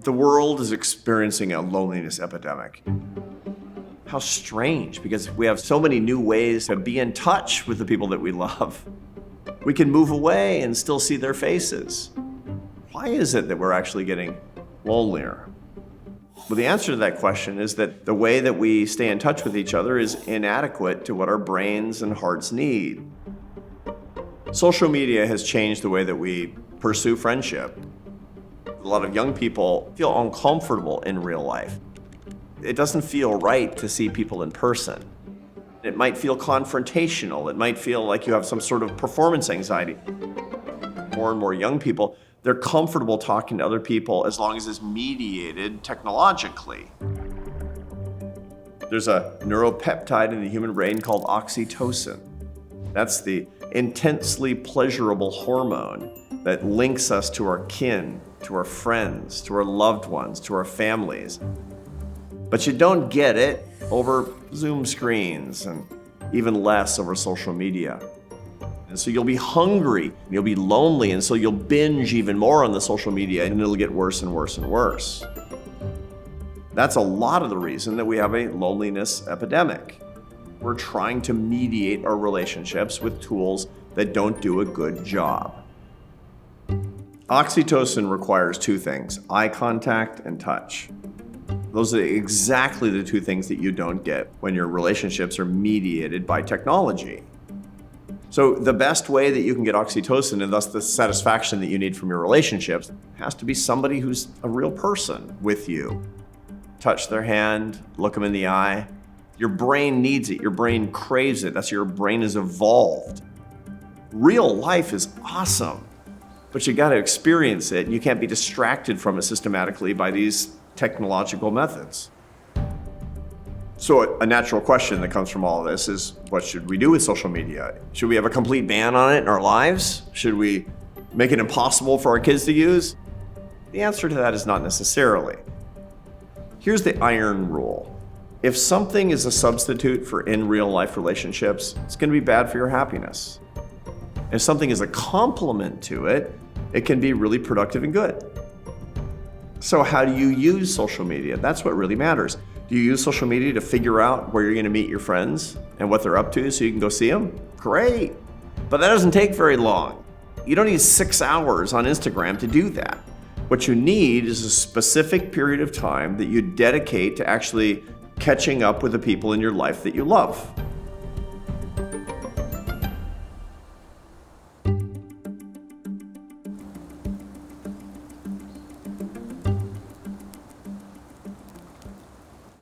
The world is experiencing a loneliness epidemic. How strange, because we have so many new ways to be in touch with the people that we love. We can move away and still see their faces. Why is it that we're actually getting lonelier? Well, the answer to that question is that the way that we stay in touch with each other is inadequate to what our brains and hearts need. Social media has changed the way that we pursue friendship. A lot of young people feel uncomfortable in real life. It doesn't feel right to see people in person. It might feel confrontational. It might feel like you have some sort of performance anxiety. More and more young people, they're comfortable talking to other people as long as it's mediated technologically. There's a neuropeptide in the human brain called oxytocin. That's the intensely pleasurable hormone that links us to our kin, to our friends, to our loved ones, to our families. But you don't get it over Zoom screens and even less over social media. And so you'll be hungry, you'll be lonely, and so you'll binge even more on the social media, and it'll get worse and worse and worse. That's a lot of the reason that we have a loneliness epidemic. We're trying to mediate our relationships with tools that don't do a good job. Oxytocin requires two things: eye contact and touch. Those are exactly the two things that you don't get when your relationships are mediated by technology. So the best way that you can get oxytocin, and thus the satisfaction that you need from your relationships, has to be somebody who's a real person with you. Touch their hand, look them in the eye. Your brain needs it. Your brain craves it. That's how your brain is evolved. Real life is awesome, but you got to experience it. You can't be distracted from it systematically by these technological methods. So a natural question that comes from all of this is, what should we do with social media? Should we have a complete ban on it in our lives? Should we make it impossible for our kids to use? The answer to that is not necessarily. Here's the iron rule. If something is a substitute for in real life relationships, it's going to be bad for your happiness. If something is a complement to it, it can be really productive and good. So how do you use social media? That's what really matters. Do you use social media to figure out where you're going to meet your friends and what they're up to so you can go see them? Great. But that doesn't take very long. You don't need 6 hours on Instagram to do that. What you need is a specific period of time that you dedicate to actually catching up with the people in your life that you love.